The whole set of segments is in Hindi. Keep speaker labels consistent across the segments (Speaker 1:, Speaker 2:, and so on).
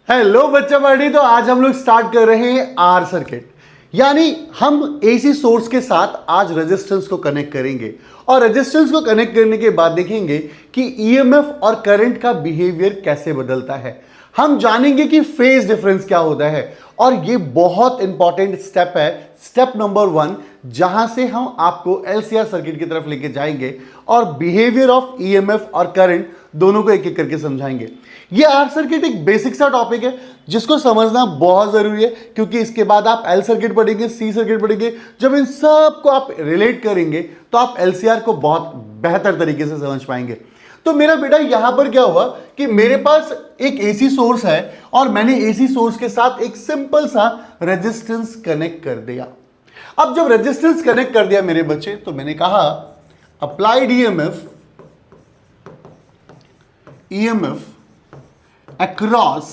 Speaker 1: हेलो बच्चा बड़ी। तो आज हम लोग स्टार्ट कर रहे हैं आर सर्किट, यानी हम एसी सोर्स के साथ आज रेजिस्टेंस को कनेक्ट करेंगे और रेजिस्टेंस को कनेक्ट करने के बाद देखेंगे कि ईएमएफ और करंट का बिहेवियर कैसे बदलता है। हम जानेंगे कि फेज डिफरेंस क्या होता है और ये बहुत इंपॉर्टेंट स्टेप है, स्टेप नंबर 1, जहां से हम आपको एलसीआर सर्किट की तरफ लेके जाएंगे और बिहेवियर ऑफ ईएमएफ और करंट दोनों को एक एक करके समझाएंगे। ये आर सर्किट एक बेसिक सा टॉपिक है जिसको समझना बहुत जरूरी है, क्योंकि इसके बाद आप एल सर्किट पढ़ेंगे, सी सर्किट पढ़ेंगे। जब इन सब को आप रिलेट करेंगे तो आप एलसीआर को बहुत बेहतर तरीके से समझ पाएंगे। तो मेरा बेटा यहां पर क्या हुआ कि मेरे पास एक एसी सोर्स है और मैंने एसी सोर्स के साथ एक सिंपल सा रेजिस्टेंस कनेक्ट कर दिया। अब जब रेजिस्टेंस कनेक्ट कर दिया मेरे बच्चे, तो मैंने कहा अप्लाइड ईएमएफ अक्रॉस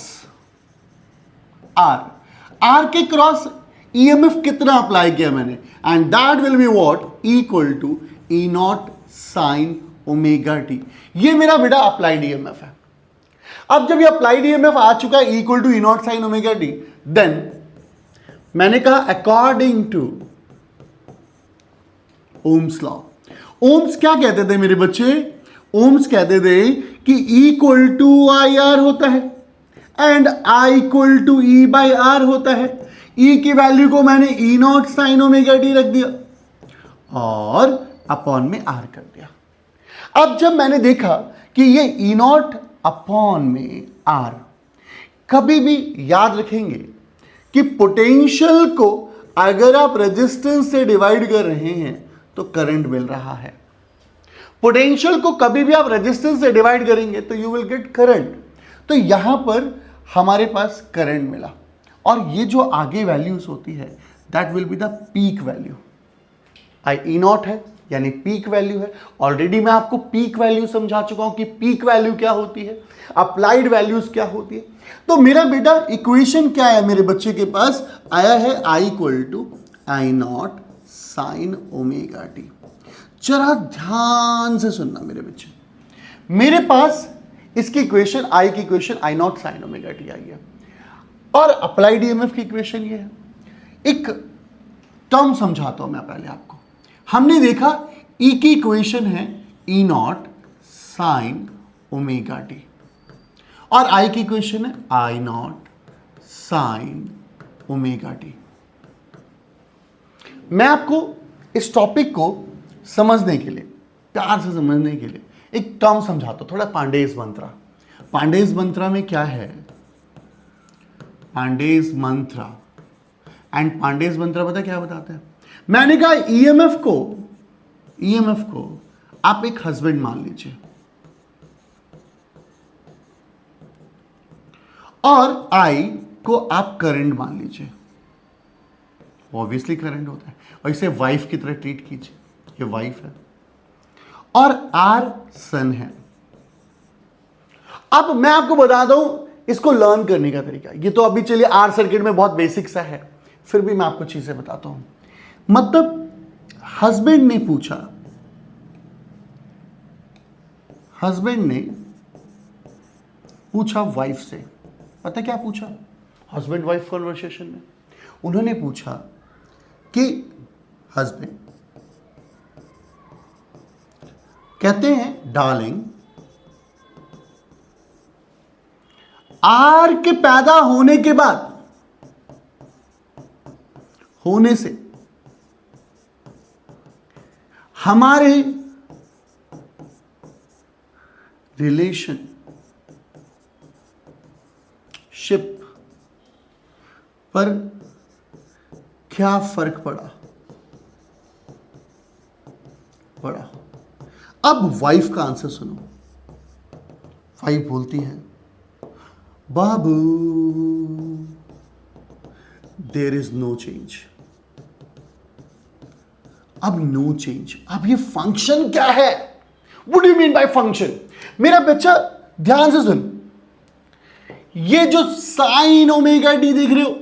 Speaker 1: आर के क्रॉस ईएमएफ कितना अप्लाई किया मैंने, and that will be what equal to E naught sine omega T. ये मेरा बेटा अप्लाइड ईएमएफ है। अब जब ये अप्लाइड ईएमएफ आ चुका है equal to E naught sine omega T, then मैंने कहा according to Ohm's law. Ohm's क्या कहते थे मेरे बच्चे? ओम्स कहते थे कि इक्वल टू आई आर होता है and I equal to E by R होता है। ई की वैल्यू को मैंने E naught sine omega T रख दिया और अपॉन में आर कर दिया। अब जब मैंने देखा कि ये ई नॉट अपॉन में आर, कभी भी याद रखेंगे कि पोटेंशियल को अगर आप रेजिस्टेंस से डिवाइड कर रहे हैं तो करंट मिल रहा है। पोटेंशियल को कभी भी आप रेजिस्टेंस से डिवाइड करेंगे तो यू विल गेट करंट। तो यहां पर हमारे पास करंट मिला और ये जो आगे वैल्यूज होती है that will be the peak value. I E not है यानी पीक वैल्यू है। ऑलरेडी मैं आपको पीक वैल्यू समझा चुका हूं कि पीक वैल्यू क्या होती है, अप्लाइड वैल्यूज क्या होती है। तो मेरा बेटा इक्वेशन क्या है मेरे बच्चे के पास आया है, I equal to I naught sine omega t. जरा ध्यान से सुनना मेरे बच्चे, मेरे पास इसकी इक्वेशन आई की equation I naught sine omega T I है और अप्लाइड ईएमएफ की इक्वेशन ये है। एक टर्म समझाता हूं मैं पहले आपको। हमने देखा ई की इक्वेशन है E naught sine omega T और आई की इक्वेशन है आई नॉट साइन ओमेगा टी। मैं आपको इस टॉपिक को समझने के लिए, प्यार से समझने के लिए एक टर्म समझाता हूं, थोड़ा पांडेज मंत्रा। पांडेज मंत्रा में क्या है? पांडेज मंत्रा एंड पांडेज मंत्रा पता क्या बताते हैं? मैंने कहा ईएमएफ को आप एक हस्बैंड मान लीजिए और आई को आप करंट मान लीजिए। ऑब्वियसली करंट होता है और इसे वाइफ की तरह ट्रीट कीजिए, ये वाइफ है और आर सन है। अब मैं आपको बता दूं इसको लर्न करने का तरीका। ये तो अभी चलिए आर सर्किट में बहुत बेसिक सा है, फिर भी मैं आपको चीजें बताता हूं। मतलब हस्बैंड ने पूछा वाइफ से, पता क्या पूछा? हस्बैंड वाइफ कन्वर्सेशन में उन्होंने पूछा कि हस्बैंड कहते हैं डार्लिंग, आर के पैदा होने के बाद होने से हमारे रिलेशनशिप पर क्या फर्क पड़ा? अब वाइफ का आंसर सुनो। वाइफ बोलती है, बाबू देयर इज नो चेंज। अब नो चेंज, अब ये फंक्शन क्या है? What do you mean by function? मेरा बच्चा ध्यान से सुन, ये जो साइन ओमेगा टी देख रहे हो,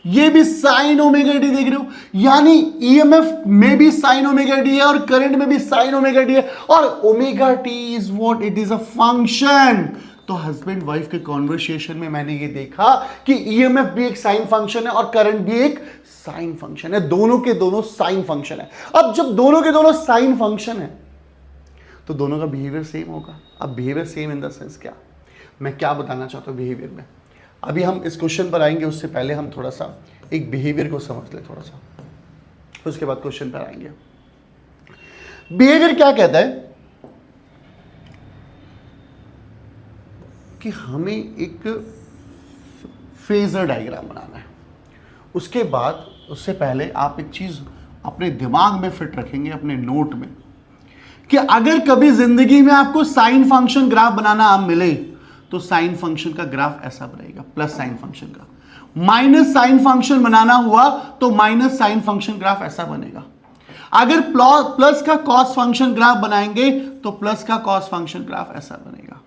Speaker 1: ये भी साइन ओमेगा टी देख रहे हो, यानी ईएमएफ में भी साइन ओमेगा टी है और करंट में भी साइन ओमेगा टी है। और omega T is what? It is a function. तो हस्बैंड वाइफ के कॉन्वर्सेशन में मैंने ये देखा कि ईएमएफ भी एक साइन फंक्शन है और करंट भी एक साइन फंक्शन है, दोनों के दोनों साइन फंक्शन है। अब जब दोनों के दोनों साइन फंक्शन है तो दोनों का बिहेवियर सेम होगा। अब behaviour same in the sense क्या, मैं क्या बताना चाहता हूं बिहेवियर में, अभी हम इस क्वेश्चन पर आएंगे, उससे पहले हम थोड़ा सा एक बिहेवियर को समझ ले थोड़ा सा, उसके बाद क्वेश्चन पर आएंगे। बिहेवियर क्या कहता है कि हमें एक फेजर डायग्राम बनाना है। उसके बाद उससे पहले आप एक चीज अपने दिमाग में फिट रखेंगे, अपने नोट में, कि अगर कभी जिंदगी में आपको साइन फंक्शन ग्राफ बनाना आप मिले तो साइन फंक्शन का ग्राफ ऐसा बनेगा, प्लस साइन फंक्शन का। माइनस साइन फंक्शन बनाना हुआ तो माइनस साइन फंक्शन ग्राफ ऐसा बनेगा। अगर प्लस का कॉस फंक्शन ग्राफ बनाएंगे तो प्लस का कॉस फंक्शन ग्राफ ऐसा बनेगा।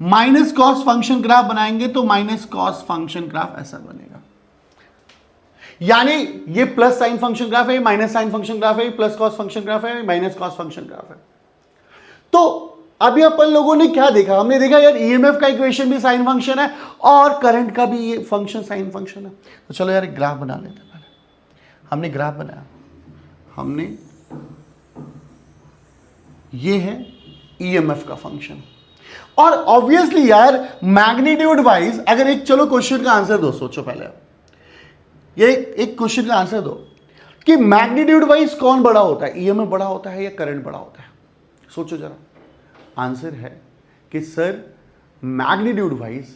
Speaker 1: माइनस कॉस फंक्शन ग्राफ बनाएंगे तो माइनस कॉस फंक्शन ग्राफ ऐसा बनेगा। यानी ये प्लस साइन फंक्शन ग्राफ है, माइनस साइन फंक्शन ग्राफ है, प्लस कॉस फंक्शन ग्राफ है, माइनस कॉस फंक्शन ग्राफ है। तो अभी अपन लोगों ने क्या देखा, हमने देखा यार ईएमएफ का इक्वेशन भी साइन फंक्शन है और करंट का भी ये फंक्शन साइन फंक्शन है। तो चलो यार एक ग्राफ बना लेते हैं। पहले हमने ग्राफ बनाया, हमने ये है ईएमएफ का फंक्शन, और ऑब्वियसली यार मैग्नीट्यूड वाइज अगर एक, चलो क्वेश्चन का आंसर दो, सोचो पहले ये एक क्वेश्चन का आंसर दो कि मैग्नीट्यूड वाइज कौन बड़ा होता है, ईएमएफ बड़ा होता है या करंट बड़ा होता है? सोचो जरा। आंसर है कि सर मैग्नीट्यूड वाइज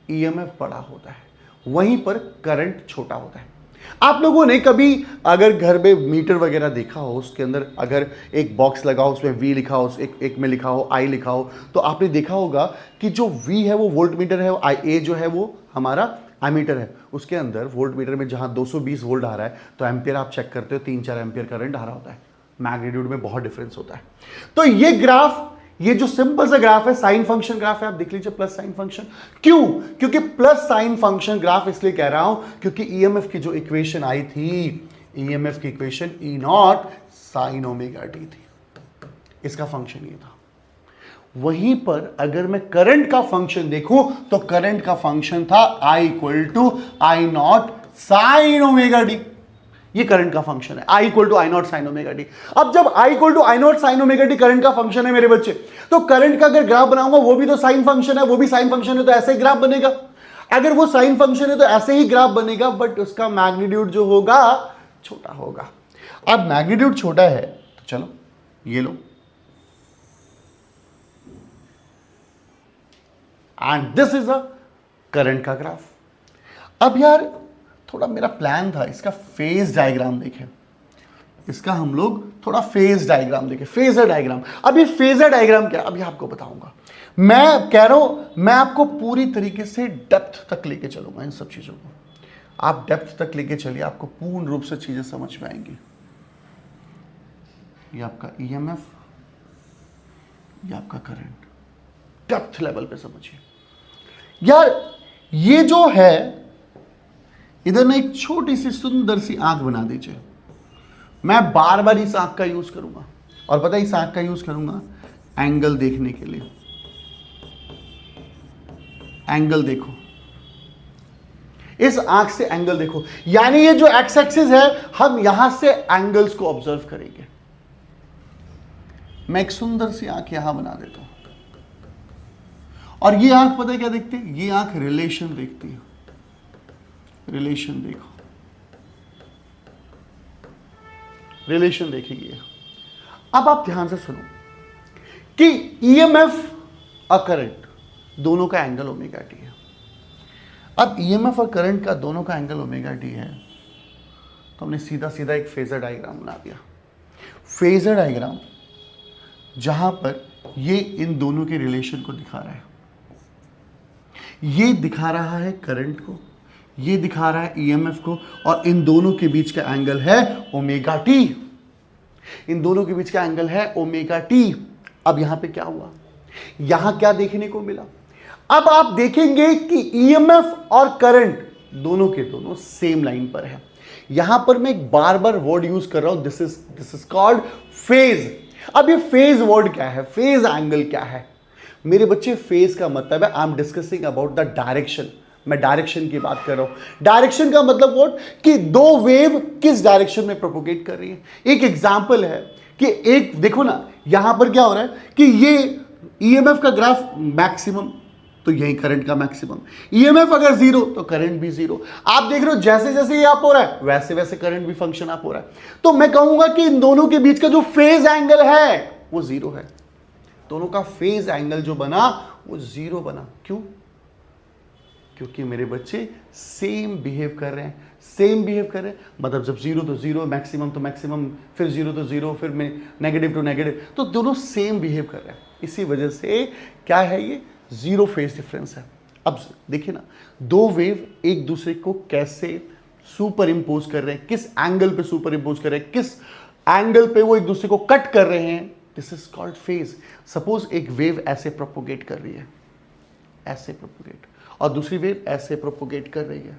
Speaker 1: ईएमएफ बड़ा होता है, वहीं पर करंट छोटा होता है। आप लोगों ने कभी अगर घर में मीटर वगैरह देखा हो, उसके अंदर अगर एक बॉक्स लगा हो, उसमें वी लिखा हो, एक में लिखा हो आई लिखा हो, तो आपने देखा होगा कि जो वी है वो वोल्ट मीटर है, ए जो है वो हमारा एमीटर है। उसके अंदर वोल्ट मीटर में जहां 220 वोल्ट आ रहा है तो एम्पियर आप चेक करते हो 3-4 एम्पियर करंट आ रहा होता है। मैग्नीट्यूड में बहुत डिफरेंस होता है। तो ये ग्राफ, ये जो सिंपल सा ग्राफ है साइन फंक्शन ग्राफ है, आप देख लीजिए प्लस साइन फंक्शन। क्यों? क्योंकि प्लस साइन फंक्शन ग्राफ इसलिए कह रहा हूं क्योंकि ईएमएफ की जो इक्वेशन आई थी, ईएमएफ की equation E naught sine omega T थी, इसका फंक्शन ये था। वहीं पर अगर मैं करंट का फंक्शन देखूं तो करंट का फंक्शन था I equal to I naught sine omega D. ये करंट का फंक्शन है, I equal to I naught sine omega D. अब जब I equal to I naught sine omega D current का फंक्शन है मेरे बच्चे, तो करंट का अगर ग्राफ बनाऊंगा वो भी तो साइन फंक्शन है, वो भी साइन फंक्शन है, तो ऐसे ही ग्राफ बनेगा। अगर वो साइन फंक्शन है तो ऐसे ही ग्राफ बनेगा, बट उसका मैग्नीट्यूड जो होगा छोटा होगा। अब मैग्नीट्यूड छोटा है तो चलो ये लो, and this is a current का ग्राफ। अब यार थोड़ा मेरा प्लान था इसका फेज डायग्राम देखें, इसका हम लोग थोड़ा फेज डायग्राम देखें, फेजर डायग्राम। अब ये फेजर डायग्राम क्या, अभी आपको बताऊंगा। मैं कह रहा हूं मैं आपको पूरी तरीके से डेप्थ तक लेके चलूंगा इन सब चीजों को। आप डेप्थ तक लेके चलिए, आपको पूर्ण रूप से चीजें समझ में आएंगी। ये आपका ईएमएफ, ये आपका करंट, डेप्थ लेवल पे समझिए। यार ये जो है, इधर ना एक छोटी सी सुंदर सी आंख बना दीजिए। मैं बार बार इस आंख का यूज करूंगा, और पता है इस आंख का यूज करूंगा एंगल देखने के लिए। एंगल देखो, इस आंख से एंगल देखो, यानी ये जो एक्स एक्सिस है हम यहां से एंगल्स को ऑब्जर्व करेंगे। मैं एक सुंदर सी आंख यहां बना देता हूं, और ये आंख पता है क्या देखती है? ये आंख रिलेशन देखती है। रिलेशन देखो, रिलेशन देखेगी। अब आप ध्यान से सुनो कि ईएमएफ और करंट दोनों का एंगल ओमेगा टी है। अब ईएमएफ और करंट का दोनों का एंगल ओमेगा टी है, तो हमने सीधा सीधा एक फेजर डायग्राम बना दिया। फेजर डायग्राम जहां पर ये इन दोनों के रिलेशन को दिखा रहा है, ये दिखा रहा है करंट को, ये दिखा रहा है ईएमएफ को, और इन दोनों के बीच का एंगल है ओमेगा टी। इन दोनों के बीच का एंगल है ओमेगा टी। अब यहां पे क्या हुआ, यहां क्या देखने को मिला? अब आप देखेंगे कि ईएमएफ और करंट दोनों के दोनों सेम लाइन पर है। यहां पर मैं एक बार बार वर्ड यूज कर रहा हूं, दिस इज कॉल्ड फेज। अब ये फेज वर्ड क्या है, फेज एंगल क्या है? मेरे बच्चे फेज का मतलब है I am discussing about the direction, मैं डायरेक्शन की बात कर रहा हूं। डायरेक्शन का मतलब व्हाट, कि दो वेव किस डायरेक्शन में प्रोपोगेट कर रही है। एक एग्जांपल है कि एक देखो ना, यहां पर क्या हो रहा है कि ये ईएमएफ का ग्राफ मैक्सिमम, तो यही करंट का मैक्सिमम। ईएमएफ अगर जीरो तो करंट भी जीरो। आप देख रहे हो जैसे जैसे ये अप हो रहा है वैसे वैसे करंट भी फंक्शन अप हो रहा है। तो मैं कहूंगा कि इन दोनों के बीच का जो फेज एंगल है वो जीरो है। दोनों का फेज एंगल जो बना वो जीरो बना। क्यों? क्योंकि मेरे बच्चे सेम बिहेव कर रहे हैं। सेम बिहेव कर रहे हैं मतलब जब जीरो तो जीरो, मैक्सिमम तो मैक्सिमम, फिर जीरो तो जीरो, फिर नेगेटिव टू नेगेटिव, तो दोनों सेम बिहेव कर रहे हैं। इसी वजह से क्या है, ये जीरो फेज डिफरेंस है। अब देखिए ना, दो वेव एक दूसरे को कैसे सुपर इंपोज कर रहे हैं, किस एंगल पे सुपर इंपोज कर रहे हैं, किस एंगल पे वो एक दूसरे को कट कर रहे हैं, this is called phase. Suppose एक वेव ऐसे प्रोपोगेट कर रही है, ऐसे प्रोपोगेट, और दूसरी वेव ऐसे प्रोपोगेट कर रही है।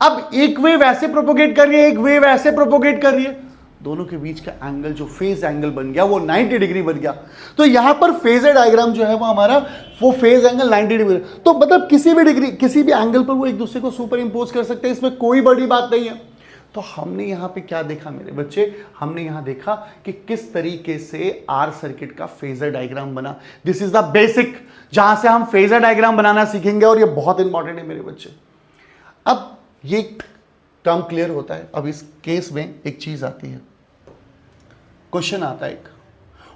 Speaker 1: अब एक वेव ऐसे प्रोपोगेट कर रही है, एक वेव ऐसे प्रोपोगेट कर रही है, दोनों के बीच का एंगल जो फेज एंगल बन गया वो 90 डिग्री बन गया। तो यहां पर फेजर डायग्राम जो है वो हमारा, वो फेज एंगल 90 डिग्री, तो मतलब किसी भी डिग्री, किसी भी एंगल पर वो एक दूसरे को सुपर इंपोज कर सकते हैं, इसमें कोई बड़ी बात नहीं है। तो हमने यहां पे क्या देखा मेरे बच्चे, हमने यहां देखा कि किस तरीके से आर सर्किट का फेजर डायग्राम बना। दिस इज द बेसिक, जहां से हम फेजर डायग्राम बनाना सीखेंगे, और ये बहुत इंपॉर्टेंट है मेरे बच्चे। अब ये टर्म क्लियर होता है। अब इस केस में एक चीज आती है, क्वेश्चन आता है एक,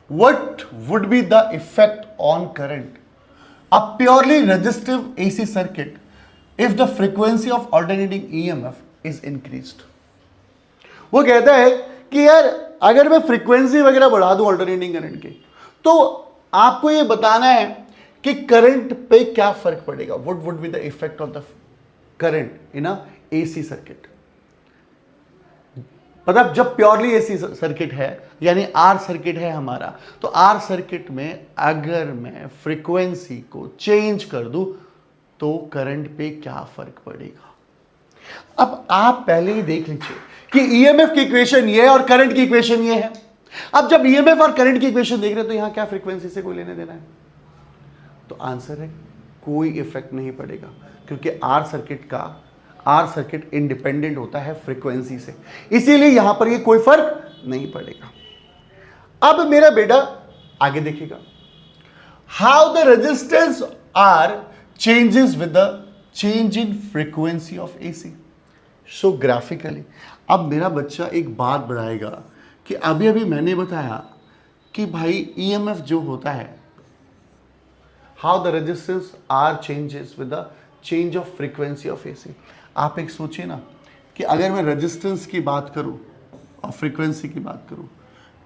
Speaker 1: what would be the effect on current a purely resistive AC circuit if the frequency of alternating EMF is increased. वो कहता है कि यार अगर मैं फ्रीक्वेंसी वगैरह बढ़ा दूं ऑल्टरनेटिंग करंट की, तो आपको ये बताना है कि करंट पे क्या फर्क पड़ेगा। What would be the effect of the current in a AC circuit. मतलब जब प्योरली एसी सर्किट है, यानी आर सर्किट है हमारा, तो आर सर्किट में अगर मैं फ्रीक्वेंसी को चेंज कर दूं तो करंट पे क्या फर्क पड़ेगा। अब आप पहले ही देख लीजिए कि ईएमएफ की इक्वेशन ये है और करंट की इक्वेशन ये है। अब जब ईएमएफ और करंट की इक्वेशन देख रहे हैं तो यहां क्या फ्रीक्वेंसी से कोई लेने देना है, तो आंसर है कोई इफेक्ट नहीं पड़ेगा, क्योंकि आर सर्किट इंडिपेंडेंट होता है फ्रीक्वेंसी से, इसीलिए यहां पर ये कोई फर्क नहीं पड़ेगा। अब मेरा बेटा आगे देखिएगा, how the resistance R changes with the change in frequency of AC. So graphically अब मेरा बच्चा एक बात बढ़ाएगा कि अभी अभी मैंने बताया कि भाई ईएमएफ जो होता है, how the resistance R changes with the change of frequency of AC. आप एक सोचिए ना कि अगर मैं रेजिस्टेंस की बात करूं और फ्रीक्वेंसी की बात करूं,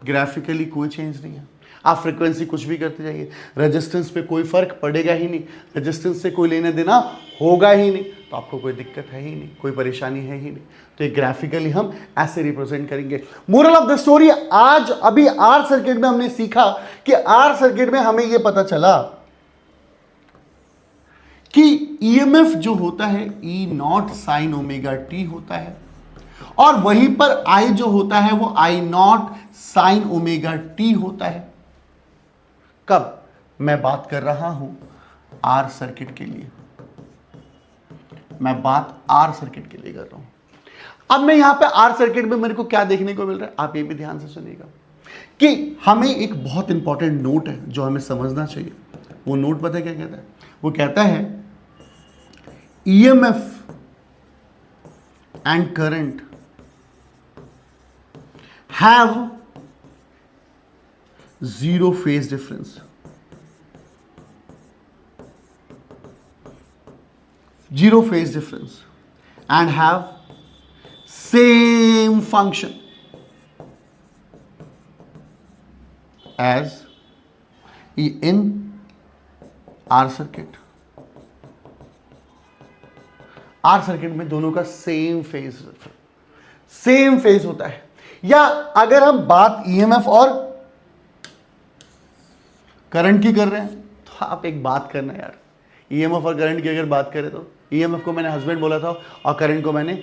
Speaker 1: ग्राफिकली कोई चेंज नहीं है। आप फ्रीक्वेंसी कुछ भी करते जाइए, रेजिस्टेंस पे कोई फर्क पड़ेगा ही नहीं, रेजिस्टेंस से कोई लेना देना होगा ही नहीं, तो आपको कोई दिक्कत है ही नहीं, कोई परेशानी है ही नहीं। तो ये ग्राफिकली हम ऐसे रिप्रेजेंट करेंगे। मोरल ऑफ द स्टोरी, आज अभी आर सर्किट में हमने सीखा कि आर सर्किट में हमें यह पता चला कि ईएमएफ जो होता है E naught sine omega T होता है, और वहीं पर आई जो होता है वो आई नॉट साइन ओमेगा टी होता है। कब मैं बात कर रहा हूं आर सर्किट के लिए, मैं बात आर सर्किट के लिए कर रहा हूं। अब मैं यहां पे आर सर्किट में मेरे को क्या देखने को मिल रहा है, आप ये भी ध्यान से सुनिएगा कि हमें एक बहुत इंपॉर्टेंट नोट है जो हमें समझना चाहिए। वो नोट पता है क्या कहता है, वो कहता है EMF and current have zero phase difference. Zero phase difference and have same function as in R circuit. R circuit में दोनों का सेम फेज होता है। या अगर हम बात ईएमएफ और करंट की कर रहे हैं, तो आप एक बात करना यार, ईएमएफ और करंट की अगर बात करें तो ईएमएफ को मैंने हस्बैंड बोला था और करंट को मैंने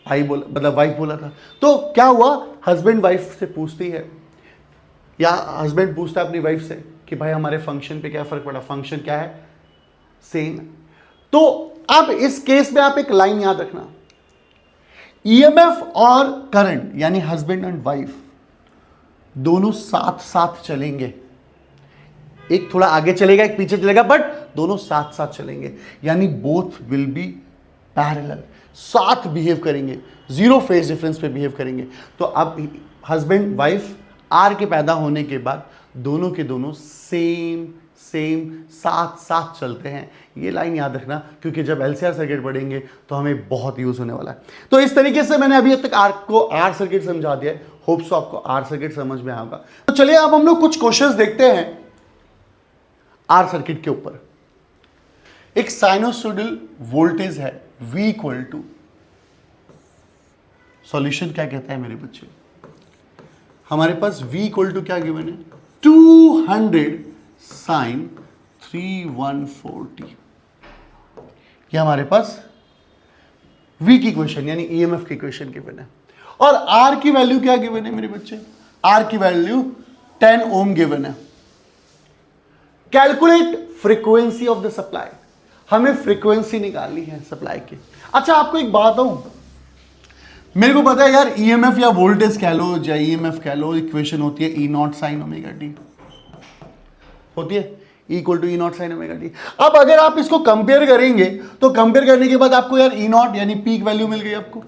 Speaker 1: भाई बोला, मतलब वाइफ बोला था। तो क्या हुआ, हस्बैंड वाइफ से पूछती है, या हस्बैंड पूछता है अपनी वाइफ से कि भाई हमारे फंक्शन पे क्या फर्क पड़ा, फंक्शन क्या है, सेम। तो अब इस केस में आप एक लाइन याद रखना, ईएमएफ और करंट यानी हस्बैंड एंड वाइफ दोनों साथ साथ चलेंगे, एक थोड़ा आगे चलेगा एक पीछे चलेगा, बट दोनों साथ साथ चलेंगे, यानी बोथ विल बी पैरेलल, साथ बिहेव करेंगे, जीरो फेज डिफरेंस पे बिहेव करेंगे। तो अब हस्बैंड वाइफ आर के पैदा होने के बाद दोनों के दोनों सेम साथ साथ चलते हैं। ये लाइन याद रखना, क्योंकि जब एलसीआर सर्किट पढ़ेंगे तो हमें बहुत यूज होने वाला है। तो इस तरीके से मैंने अभी तक आर सर्किट समझा दिया है, होप सो आपको आर सर्किट समझ में आएगा। तो चलिए अब हम लोग कुछ क्वेश्चंस देखते हैं आर सर्किट के ऊपर। एक साइनोसॉइडल वोल्टेज है V इक्वल टू, सॉल्यूशन क्या कहता है मेरे बच्चे, हमारे पास V इक्वल टू क्या गिवन है, 200 साइन 314t। ये हमारे पास V की इक्वेशन यानी EMF की इक्वेशन गिवन है। और R की वैल्यू क्या गिवन है मेरे बच्चे, R की वैल्यू 10 ओम गिवन है। Calculate frequency of the supply, हमें फ्रीक्वेंसी निकालनी है सप्लाई की। अच्छा आपको एक बात बताऊं, मेरे को पता है यार ईएमएफ या वोल्टेज कह लो या ईएमएफ कह लो, इक्वेशन होती है E naught sine omega T, होती है equal to E naught sine omega T. अब अगर आप इसको कंपेयर करेंगे तो कंपेयर करने के बाद आपको यार ई नॉट यानी पीक वैल्यू मिल गई, आपको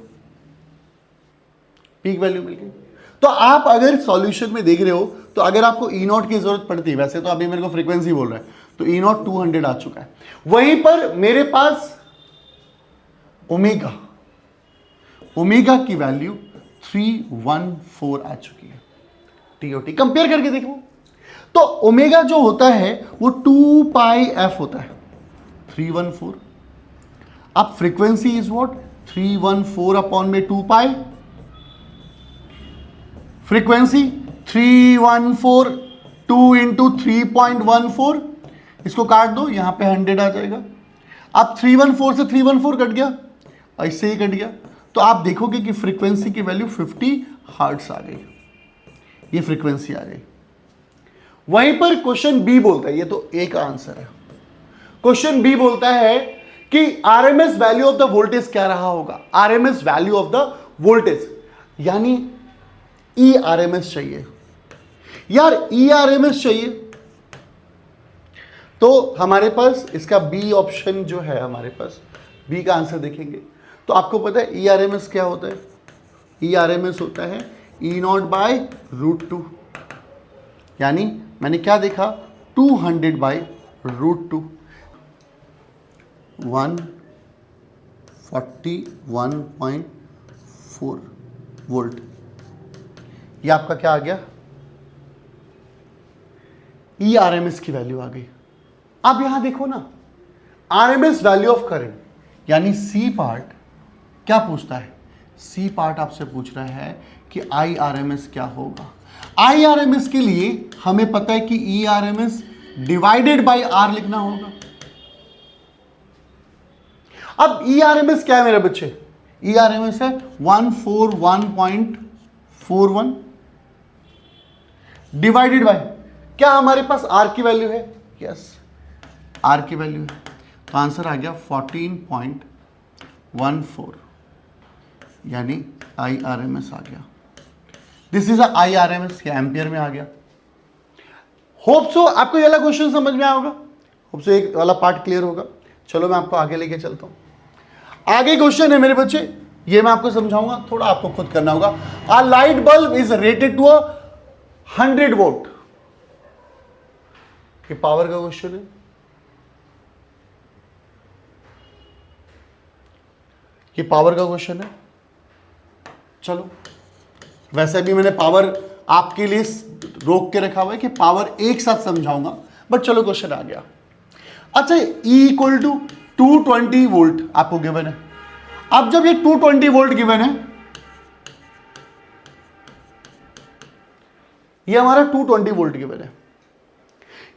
Speaker 1: पीक वैल्यू मिल गई। तो आप अगर सॉल्यूशन में देख रहे हो तो अगर आपको ई नॉट की जरूरत पड़ती है, वैसे तो अभी मेरे को फ्रीक्वेंसी बोल रहा है, तो ई नॉट 200 आ चुका है। वहीं पर मेरे पास ओमेगा, ओमेगा की वैल्यू 314 आ चुकी है, टीओटी कंपेयर करके देखो। तो ओमेगा जो होता है वो 2 पाई एफ होता है, 314। अब फ्रीक्वेंसी इज व्हाट, 314 अपॉन में 2 पाई, फ्रीक्वेंसी 314 2 इंटू 3.14, इसको काट दो, यहां पे 100 आ जाएगा। अब 314 से 314 कट गया, ऐसे ही कट गया, तो आप देखोगे कि फ्रीक्वेंसी की वैल्यू 50 हर्ट्ज आ गई, ये फ्रीक्वेंसी आ गई। वहीं पर क्वेश्चन बी बोलता है, ये तो एक आंसर है, क्वेश्चन बी बोलता है कि RMS value of the voltage क्या रहा होगा, RMS value of the voltage यानी ई आरएमएस चाहिए यार, ई आरएमएस चाहिए। तो हमारे पास इसका बी ऑप्शन जो है, हमारे पास बी का आंसर देखेंगे तो आपको पता है ई आरएमएस क्या होता है, ई आरएमएस होता है ई नॉट बाय रूट 2, यानी मैंने क्या देखा 200 बाय रूट 2, 141.4 वोल्ट। ये आपका क्या आ गया, ई आरएमएस की वैल्यू आ गई। अब यहां देखो ना, आरएमएस वैल्यू ऑफ करंट यानी सी पार्ट क्या पूछता है, सी पार्ट आपसे पूछ रहा है कि आई आरएमएस क्या होगा। आई आरएमएस के लिए हमें पता है कि ई आरएमएस डिवाइडेड बाय आर लिखना होगा। अब ई आरएमएस क्या है मेरे बच्चे, ई आरएमएस है 141.41 डिवाइडेड बाय, क्या हमारे पास आर की वैल्यू है, यस आर की वैल्यू है, तो आंसर आ गया 14.14 यानी आई आर एम एस आ गया। This is I R M S, ampere में आ गया। होप सो आपको ये वाला क्वेश्चन समझ में आया होगा, होप सो एक वाला पार्ट क्लियर होगा। चलो मैं आपको आगे लेके चलता हूं। आगे क्वेश्चन है मेरे बच्चे, ये मैं आपको समझाऊंगा, थोड़ा आपको खुद करना होगा। A light bulb is rated to 100 volt, ये पावर का क्वेश्चन है। ये पावर का क्वेश्चन है। चलो वैसे भी मैंने पावर आपके लिए रोक के रखा हुआ है कि पावर एक साथ समझाऊंगा, बट चलो क्वेश्चन आ गया। अच्छा E इक्वल टू 220 वोल्ट आपको गिवन है। अब जब ये 220 वोल्ट गिवन है, ये हमारा 220 वोल्ट गिवन है,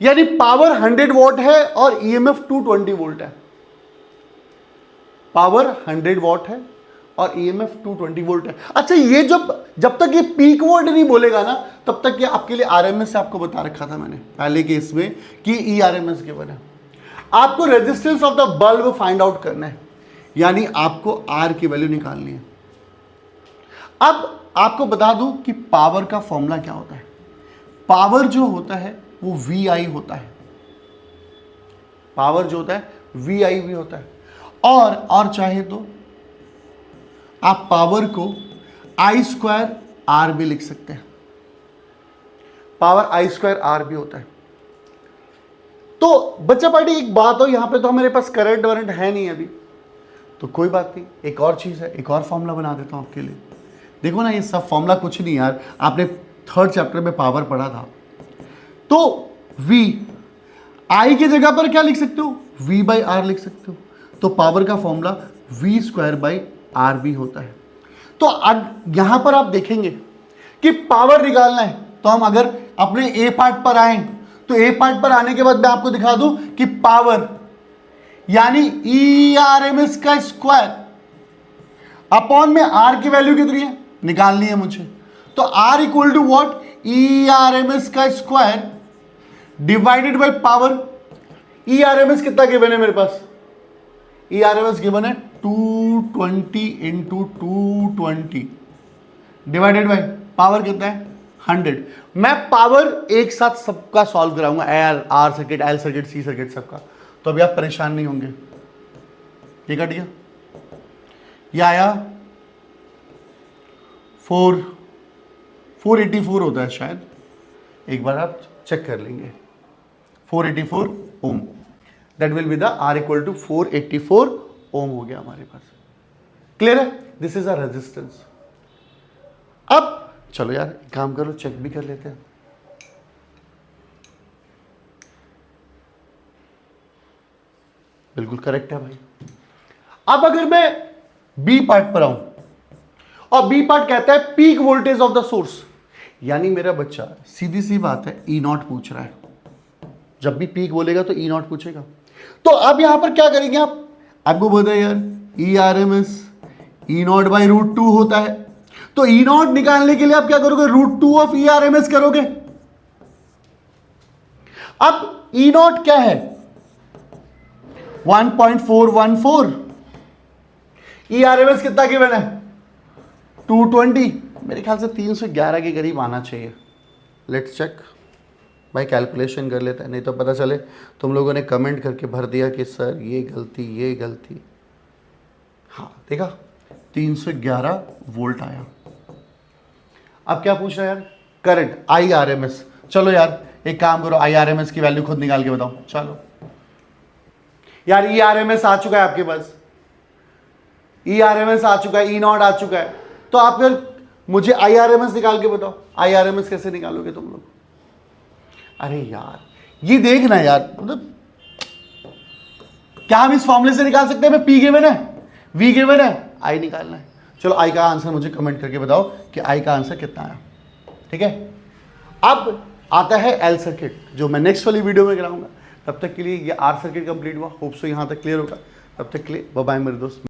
Speaker 1: यानी पावर 100 वॉट है और ईएमएफ 220 वोल्ट है। पावर 100 वॉट है और ईएमएफ 220 वोल्ट है। अच्छा ये जब जब तक ये पीक वर्ड नहीं बोलेगा ना तब तक ये आपके लिए आरएमएस से आपको बता रखा था मैंने पहले केस में कि ई आरएमएस गिवन है। आपको resistance of the bulb find out करना है, यानी आपको आर की वैल्यू निकालनी है। अब आपको बता दूं कि पावर का फॉर्मूला क्या होता है। पावर जो होता है वो वी आई होता है, पावर जो होता है वी आई भी होता है, और चाहे तो आप पावर को आई स्क्वायर आर भी लिख सकते हैं। पावर आई स्क्वायर आर भी होता है। तो बच्चा पार्टी एक बात हो, यहां पे तो हमारे पास करंट वरंट है नहीं अभी, तो कोई बात नहीं, एक और चीज है, एक और फॉर्मूला बना देता हूं आपके लिए। देखो ना, ये सब फॉर्मूला कुछ नहीं यार, आपने 3rd चैप्टर में पावर पढ़ा था। तो V I की जगह पर क्या लिख सकते हो, V बाई आर लिख सकते हो। तो पावर का formula V square by R भी होता है। तो अब यहां पर आप देखेंगे कि पावर निकालना है, तो हम अगर अपने ए पार्ट पर आए तो ए पार्ट पर आने के बाद मैं आपको दिखा दूं कि पावर यानी ई आर एम एस का स्क्वायर अपॉन में आर की वैल्यू कितनी है निकालनी है मुझे। तो R equal to what, E R M S का square divided by power. E R M S कितना गिवन है मेरे पास, E R M S given है 220 इंटू 220 डिवाइडेड बाई पावर कितना है 100। मैं पावर एक साथ सबका सॉल्व कराऊंगा, L R circuit, L circuit, C circuit सबका, तो अभी आप परेशान नहीं होंगे। ये कट गया, ये आया 484 होता है शायद, एक बार आप चेक कर लेंगे। 484 ohm, that will be the R equal to 484 ohm हो गया हमारे पास। क्लियर है, दिस इज अ रेजिस्टेंस। अब चलो यार एक काम करो, चेक भी कर लेते हैं। बिल्कुल करेक्ट है भाई। अब अगर मैं बी पार्ट पर आऊं और बी पार्ट कहता है peak voltage of the source, यानी मेरा बच्चा सीधी सी बात है ई नॉट पूछ रहा है। जब भी पीक बोलेगा तो ई नॉट पूछेगा। तो अब यहां पर क्या करेंगे आप, आपको बोलते हैं यार E R M S E naught by root 2 होता है, तो ई नॉट निकालने के लिए आप क्या करोगे, root 2 of E R M S करोगे। अब ई नॉट क्या है 1.414, ई आर एम एस कितना गिवन है 220, मेरे ख्याल से 311 के करीब आना चाहिए। लेट्स चेक भाई, कैलकुलेशन कर लेते हैं, नहीं तो पता चले तुम लोगों ने कमेंट करके भर दिया कि सर ये गलती ये गलती। हाँ देखा 311 वोल्ट आया। अब क्या पूछ रहा है यार, current I R M S. चलो यार एक काम करो, आई आर एम एस की वैल्यू खुद निकाल के बताओ। चलो यार ई आर एम एस आ चुका है आपके पास, ई आर एम एस आ चुका है, ई नॉट आ चुका है, तो आप फिर मुझे आई आर एम एस निकाल के बताओ। आई आर एम एस कैसे निकालोगे तुम लोग। अरे यार ये देखना यार, मतलब क्या हम इस फॉर्मूले से निकाल सकते हैं, पी गिवन है वी गिवन है, आई निकालना है। चलो आई का आंसर मुझे कमेंट करके बताओ कि आई का आंसर कितना आया। ठीक है, अब आता है एल सर्किट जो मैं नेक्स्ट वाली वीडियो में कराऊंगा। तब तक के लिए ये आर सर्किट कंप्लीट हुआ, होप सो यहां तक क्लियर होगा। तब तक के लिए बाय बाय मेरे दोस्त।